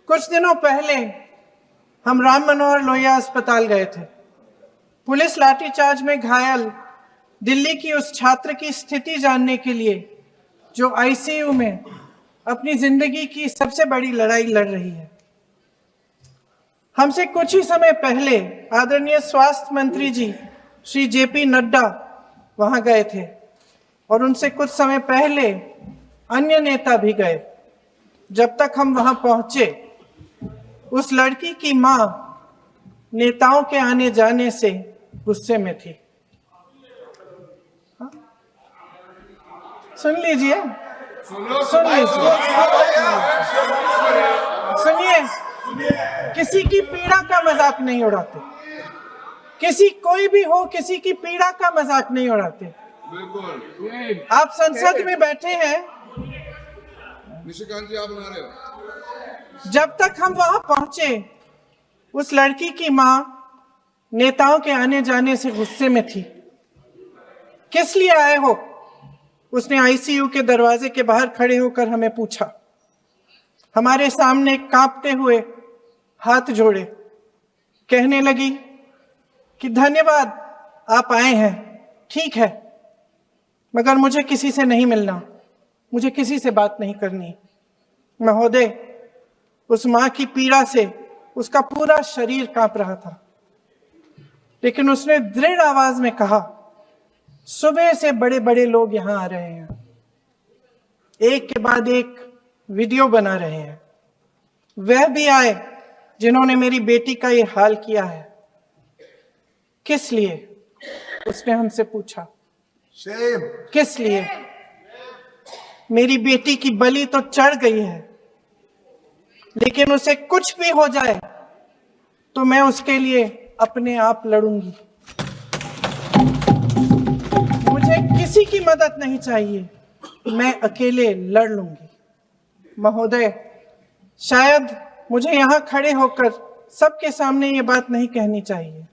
कुछ दिनों पहले हम राम मनोहर लोहिया अस्पताल गए थे। पुलिस लाठीचार्ज में घायल दिल्ली की उस छात्र की स्थिति जानने के लिए जो आईसीयू में अपनी जिंदगी की सबसे बड़ी लड़ाई लड़ रही है। हमसे कुछ ही समय पहले आदरणीय स्वास्थ्य मंत्री जी श्री जेपी नड्डा वहां गए थे और उनसे कुछ समय पहले अन्य नेता भी गए। जब तक हम वहां पहुंचे, उस लड़की की मां नेताओं के आने जाने से गुस्से में थी। सुन लीजिए, सुनिए, किसी की पीड़ा का मजाक नहीं उड़ाते। कोई भी हो, किसी की पीड़ा का मजाक नहीं उड़ाते। बिल्कुल। आप संसद में बैठे हैं, निशिकांत जी आप बना रहे हो। जब तक हम वहां पहुंचे, उस लड़की की मां नेताओं के आने जाने से गुस्से में थी। किस लिए आए हो? उसने आईसीयू के दरवाजे के बाहर खड़े होकर हमें पूछा। हमारे सामने कांपते हुए हाथ जोड़े कहने लगी कि धन्यवाद, आप आए हैं, ठीक है, मगर मुझे किसी से नहीं मिलना, मुझे किसी से बात नहीं करनी। महोदय, उस मां की पीड़ा से उसका पूरा शरीर कांप रहा था, लेकिन उसने दृढ़ आवाज में कहा, सुबह से बड़े बड़े लोग यहां आ रहे हैं, एक के बाद एक वीडियो बना रहे हैं। वह भी आए जिन्होंने मेरी बेटी का ये हाल किया है। किस लिए? उसने हमसे पूछा। किस लिए? मेरी बेटी की बलि तो चढ़ गई है, लेकिन उसे कुछ भी हो जाए तो मैं उसके लिए अपने आप लड़ूंगी। मुझे किसी की मदद नहीं चाहिए, मैं अकेले लड़ लूंगी। महोदय, शायद मुझे यहां खड़े होकर सबके सामने ये बात नहीं कहनी चाहिए,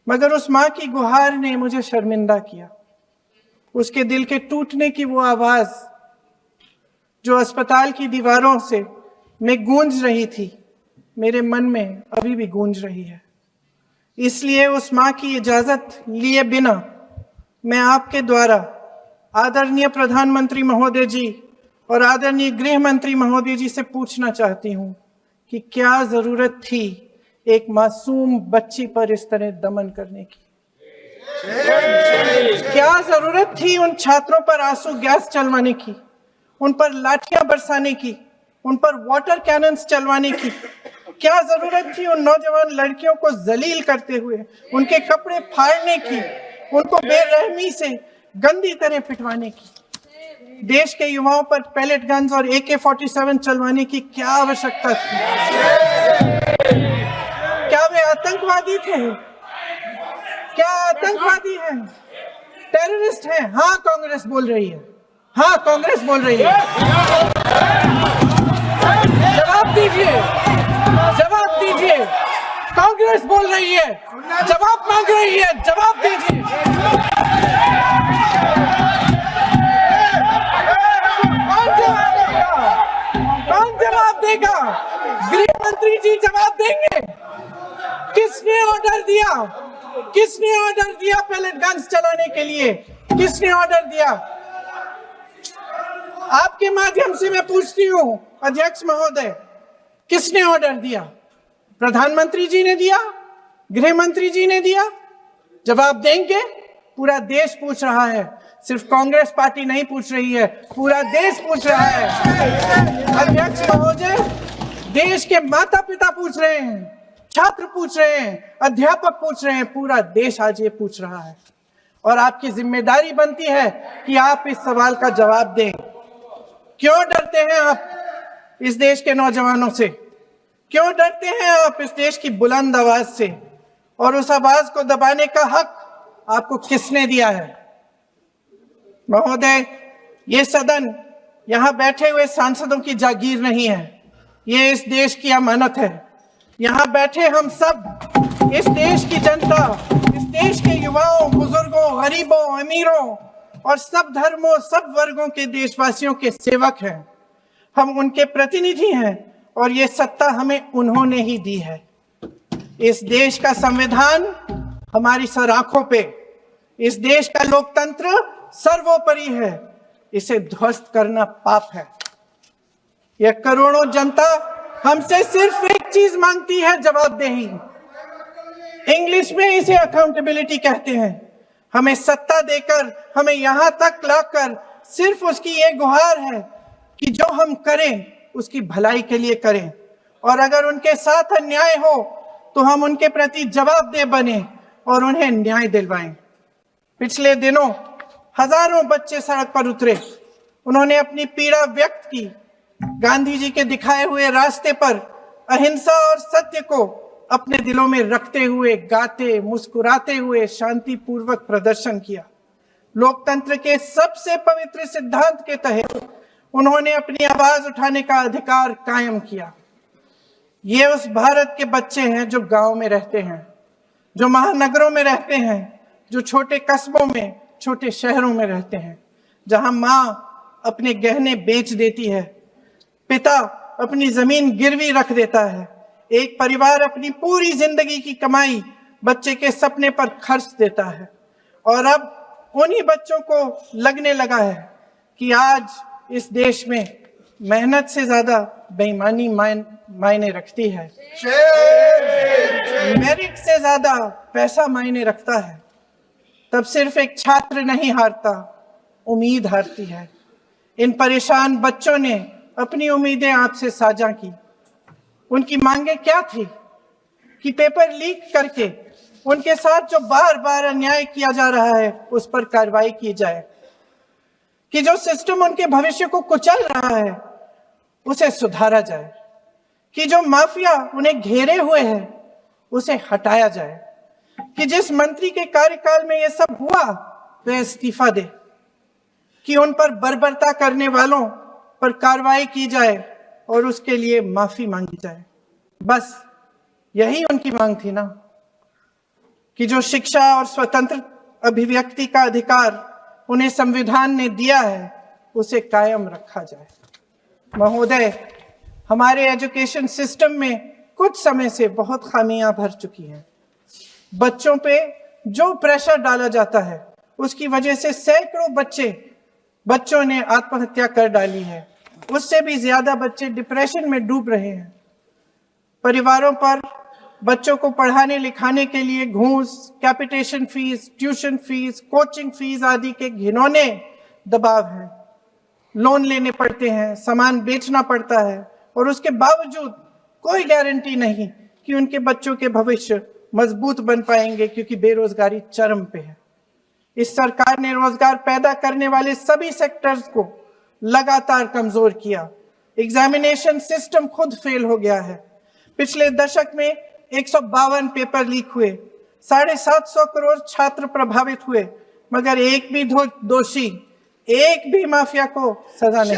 मगर उस मां की गुहार ने मुझे शर्मिंदा किया। उसके दिल के टूटने की वो आवाज जो अस्पताल की दीवारों से में गूंज रही थी, मेरे मन में अभी भी गूंज रही है। इसलिए उस मां की इजाजत लिए बिना मैं आपके द्वारा आदरणीय प्रधानमंत्री महोदय जी और आदरणीय गृह मंत्री महोदय जी से पूछना चाहती हूं कि क्या जरूरत थी एक मासूम बच्ची पर इस तरह दमन करने की? क्या जरूरत थी उन छात्रों पर आंसू गैस चलवाने की, उन पर लाठियां बरसाने की, उन पर वाटर कैनन्स चलवाने की? क्या जरूरत थी उन नौजवान लड़कियों को जलील करते हुए उनके कपड़े फाड़ने की, उनको बेरहमी से गंदी तरह पिटवाने की? देश के युवाओं पर पैलेट गन्स और AK-47 चलवाने की क्या आवश्यकता थी? क्या वे आतंकवादी थे? क्या आतंकवादी हैं? टेररिस्ट हैं? हाँ, कांग्रेस बोल रही है। हाँ, कांग्रेस बोल रही है। जवाब दीजिए, जवाब दीजिए। कांग्रेस बोल रही है, जवाब मांग रही है, जवाब दीजिए। कौन जवाब देगा? गृह मंत्री जी जवाब देंगे। किसने ऑर्डर दिया? किसने ऑर्डर दिया पैलेट गन्स चलाने के लिए? किसने ऑर्डर दिया? आपके माध्यम से मैं पूछती हूं अध्यक्ष महोदय, किसने ऑर्डर दिया? प्रधानमंत्री जी ने दिया? गृह मंत्री जी ने दिया? जवाब देंगे? पूरा देश पूछ रहा है, सिर्फ कांग्रेस पार्टी नहीं पूछ रही है, पूरा देश पूछ रहा है। अध्यक्ष महोदय, देश के माता पिता पूछ रहे हैं, छात्र पूछ रहे हैं, अध्यापक पूछ रहे हैं, पूरा देश आज ये पूछ रहा है। और आपकी जिम्मेदारी बनती है कि आप इस सवाल का जवाब दें। क्यों डरते हैं आप इस देश के नौजवानों से? क्यों डरते हैं आप इस देश की बुलंद आवाज से? और उस आवाज को दबाने का हक आपको किसने दिया है? महोदय, ये सदन यहां बैठे हुए सांसदों की जागीर नहीं है, ये इस देश की अमानत है। यहां बैठे हम सब इस देश की जनता, इस देश के युवाओं, बुजुर्गों, गरीबों, अमीरों और सब धर्मों, सब वर्गों के देशवासियों के सेवक हैं। हम उनके प्रतिनिधि हैं और ये सत्ता हमें उन्होंने ही दी है। इस देश का संविधान हमारी सर आंखों पे, इस देश का लोकतंत्र सर्वोपरि है। इसे ध्वस्त करना पाप है। यह करोड़ों जनता हमसे सिर्फ एक चीज मांगती है, जवाबदेही। इंग्लिश में इसे अकाउंटेबिलिटी कहते हैं। हमें सत्ता देकर, हमें यहां तक लाकर सिर्फ उसकी ये गुहार है कि जो हम करें उसकी भलाई के लिए करें, और अगर उनके साथ अन्याय हो तो हम उनके प्रति जवाबदेह बने और उन्हें न्याय दिलवाएं। पिछले दिनों हजारों बच्चे सड़क पर उतरे। उन्होंने अपनी पीड़ा व्यक्त की। गांधी जी के दिखाए हुए रास्ते पर अहिंसा और सत्य को अपने दिलों में रखते हुए, गाते, मुस्कुराते हुए शांतिपूर्वक प्रदर्शन किया। लोकतंत्र के सबसे पवित्र सिद्धांत के तहत उन्होंने अपनी आवाज उठाने का अधिकार कायम किया। ये उस भारत के बच्चे हैं जो गांव में रहते हैं, जो महानगरों में रहते हैं, जो छोटे कस्बों में, छोटे शहरों में रहते हैं, जहां माँ अपने गहने बेच देती है, पिता अपनी जमीन गिरवी रख देता है, एक परिवार अपनी पूरी जिंदगी की कमाई बच्चे के सपने पर खर्च देता है। और अब उन्हीं बच्चों को लगने लगा है कि आज इस देश में मेहनत से ज्यादा बेईमानी मायने रखती है, मेरिट से ज्यादा पैसा मायने रखता है। तब सिर्फ एक छात्र नहीं हारता, उम्मीद हारती है। इन परेशान बच्चों ने अपनी उम्मीदें आपसे साझा की। उनकी मांगे क्या थी? कि पेपर लीक करके उनके साथ जो बार बार अन्याय किया जा रहा है उस पर कार्रवाई की जाए, कि जो सिस्टम उनके भविष्य को कुचल रहा है उसे सुधारा जाए, कि जो माफिया उन्हें घेरे हुए है उसे हटाया जाए, कि जिस मंत्री के कार्यकाल में यह सब हुआ वह इस्तीफा दे, कि उन पर बर्बरता करने वालों पर कार्रवाई की जाए और उसके लिए माफी मांगी जाए। बस यही उनकी मांग थी ना, कि जो शिक्षा और स्वतंत्र अभिव्यक्ति का अधिकार उन्हें संविधान ने दिया है उसे कायम रखा जाए। महोदय, हमारे एजुकेशन सिस्टम में कुछ समय से बहुत खामियां भर चुकी हैं। बच्चों पे जो प्रेशर डाला जाता है उसकी वजह से सैकड़ों बच्चों ने आत्महत्या कर डाली है। उससे भी ज्यादा बच्चे डिप्रेशन में डूब रहे हैं। परिवारों पर बच्चों को पढ़ाने लिखाने के लिए घूस, capitation fees, tuition fees, coaching fees आदि के घिनौने दबाव हैं। लोन लेने पड़ते हैं, सामान बेचना पड़ता है, और उसके बावजूद कोई गारंटी नहीं कि उनके बच्चों के भविष्य मजबूत बन पाएंगे, क्योंकि बेरोजगारी चरम पे है। इस सरकार ने रोजगार पैदा करने वाले सभी सेक्टर्स को लगातार कमजोर किया। एग्जामिनेशन सिस्टम खुद फेल हो गया है। पिछले दशक में 152 पेपर लीक हुए, 750 करोड़ छात्र प्रभावित हुए, मगर एक भी दोषी, एक भी माफिया को सजा नहीं।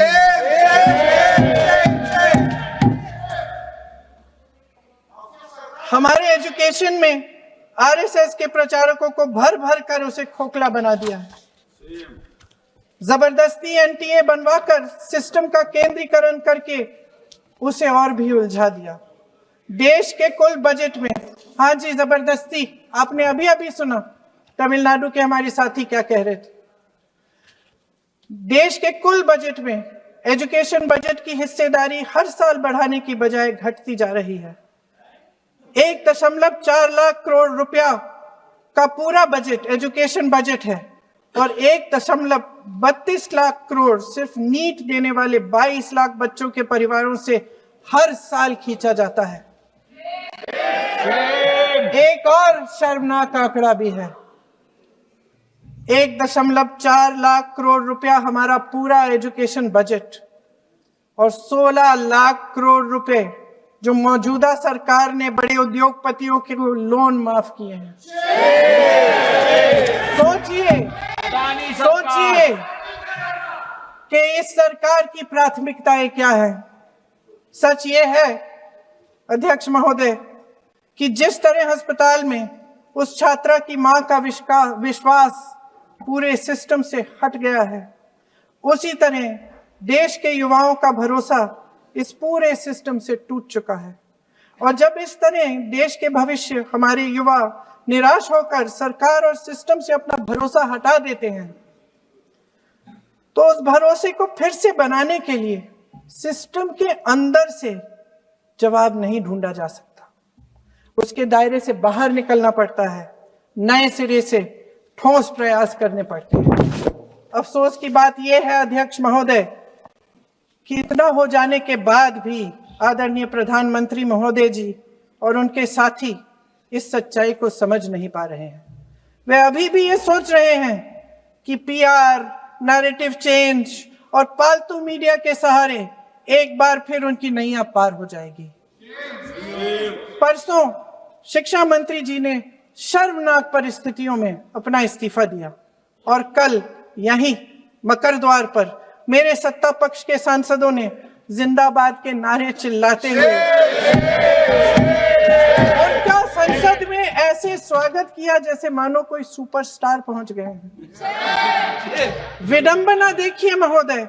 हमारे एजुकेशन में आरएसएस के प्रचारकों को भर भर कर उसे खोखला बना दिया है। जबरदस्ती एनटीए बनवाकर सिस्टम का केंद्रीकरण करके उसे और भी उलझा दिया। देश के कुल बजट में, हाँ जी जबरदस्ती, आपने अभी अभी सुना तमिलनाडु के हमारे साथी क्या कह रहे थे। देश के कुल बजट में एजुकेशन बजट की हिस्सेदारी हर साल बढ़ाने की बजाय घटती जा रही है। 1.4 लाख करोड़ रुपया का पूरा बजट एजुकेशन बजट है, और 1.32 लाख करोड़ सिर्फ नीट देने वाले 22 लाख बच्चों के परिवारों से हर साल खींचा जाता है। एक और शर्मनाक आंकड़ा भी है। 1.4 लाख करोड़ रुपया हमारा पूरा एजुकेशन बजट, और 16 लाख करोड़ रुपए जो मौजूदा सरकार ने बड़े उद्योगपतियों के लोन माफ किए हैं। सोचिए कि इस सरकार की प्राथमिकताएं क्या है। सच ये है अध्यक्ष महोदय कि जिस तरह अस्पताल में उस छात्रा की मां का विश्वास पूरे सिस्टम से हट गया है, उसी तरह देश के युवाओं का भरोसा इस पूरे सिस्टम से टूट चुका है। और जब इस तरह देश के भविष्य, हमारे युवा निराश होकर सरकार और सिस्टम से अपना भरोसा हटा देते हैं, तो उस भरोसे को फिर से बनाने के लिए सिस्टम के अंदर से जवाब नहीं ढूंढा जा सकता। उसके दायरे से बाहर निकलना पड़ता है, नए सिरे से ठोस प्रयास करने पड़ते हैं। अफसोस की बात यह है अध्यक्ष महोदय कि इतना हो जाने के बाद भी आदरणीय प्रधानमंत्री महोदय जी और उनके साथी इस सच्चाई को समझ नहीं पा रहे हैं। वे अभी भी ये सोच रहे हैं कि पीआर, नैरेटिव चेंज और पालतू मीडिया के सहारे एक बार फिर उनकी नैया पार हो जाएगी। परसों शिक्षा मंत्री जी ने शर्मनाक परिस्थितियों में अपना इस्तीफा दिया और कल यहीं मकरद्वार पर मेरे सत्ता पक्ष के सांसदों ने जिंदाबाद के नारे चिल्लाते हुए उनका संसद में ऐसे स्वागत किया जैसे मानो कोई सुपरस्टार पहुंच गए हैं। विडंबना देखिए महोदय,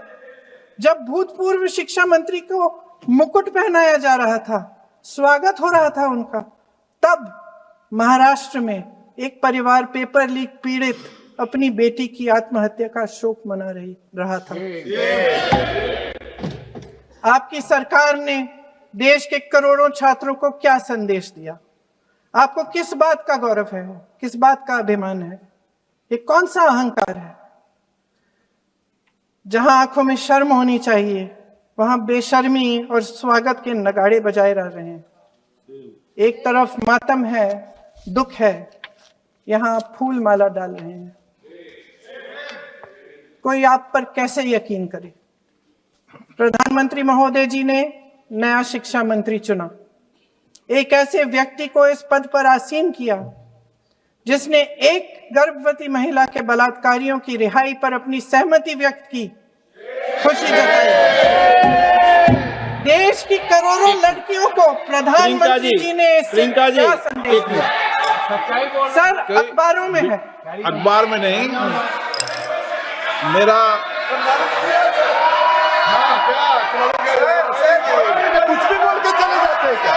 जब भूतपूर्व शिक्षा मंत्री को मुकुट पहनाया जा रहा था, स्वागत हो रहा था उनका, तब महाराष्ट्र में एक परिवार पेपर लीक पीड़ित अपनी बेटी की आत्महत्या का शोक मना रहा था। आपकी सरकार ने देश के करोड़ों छात्रों को क्या संदेश दिया? आपको किस बात का गौरव है, किस बात का अभिमान है? ये कौन सा अहंकार है? जहां आंखों में शर्म होनी चाहिए, वहां बेशर्मी और स्वागत के नगाड़े बजाए रह रहे हैं। एक तरफ मातम है, दुख है, यहां आप फूल माला डाल रहे हैं। कोई आप पर कैसे यकीन करे? प्रधानमंत्री महोदय जी ने नया शिक्षा मंत्री चुना, एक ऐसे व्यक्ति को इस पद पर आसीन किया जिसने एक गर्भवती महिला के बलात्कारियों की रिहाई पर अपनी सहमति व्यक्त की, खुशी जताई। देश की करोड़ों लड़कियों को प्रधानमंत्री जी ने क्या संदेश दिया? सर, अखबारों में है। अखबार में नहीं, मेरा कुछ भी बोल के चले जाते हैं क्या?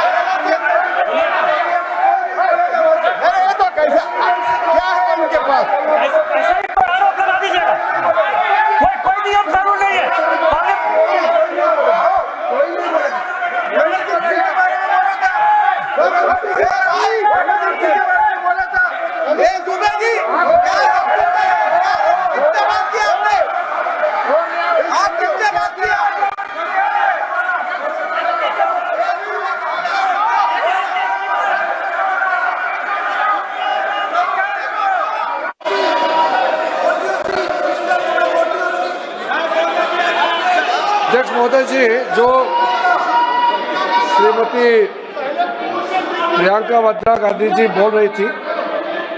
ये तो कैसा क्या है इनके पास? ऐसा ही आरोप लगा दीजिएगा। कोई नियम कानून नहीं है। अध्यक्ष महोदय जी, जो श्रीमती प्रियंका वाड्रा गांधी जी बोल रही थी,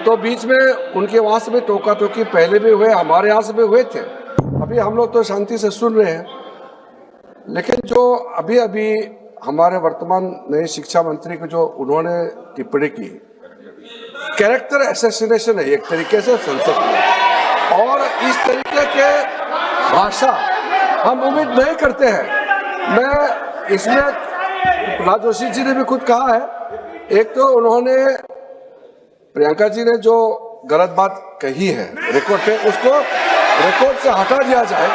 तो बीच में उनके वहाँ से भी टोका टोकी पहले भी हुए, हमारे यहाँ से भी हुए थे। अभी हम लोग तो शांति से सुन रहे हैं, लेकिन जो अभी अभी हमारे वर्तमान नए शिक्षा मंत्री को जो उन्होंने टिप्पणी की, कैरेक्टर असैसिनेशन है एक तरीके से संसद में, और इस तरीके के भाषा हम उम्मीद नहीं करते हैं। मैं इसमें राज जोशी जी ने भी खुद कहा है, एक तो उन्होंने प्रियंका जी ने जो गलत बात कही है रिकॉर्ड पे, उसको रिकॉर्ड से हटा दिया जाए।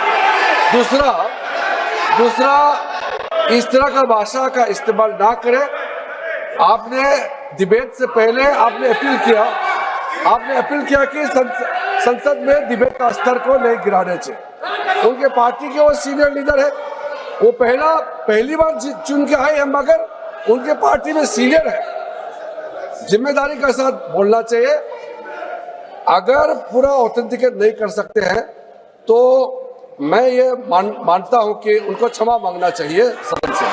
दूसरा इस तरह का भाषा का इस्तेमाल ना करें। आपने डिबेट से पहले आपने अपील किया कि संसद में डिबेट का स्तर को नहीं गिराने चाहिए। उनके पार्टी के वो सीनियर लीडर है, वो पहली बार चुन के आए हैं, मगर उनके पार्टी में सीनियर है। जिम्मेदारी के साथ बोलना चाहिए। अगर पूरा ऑथेंटिकेट नहीं कर सकते हैं तो मैं ये मानता हूं कि उनको क्षमा मांगना चाहिए सदन से।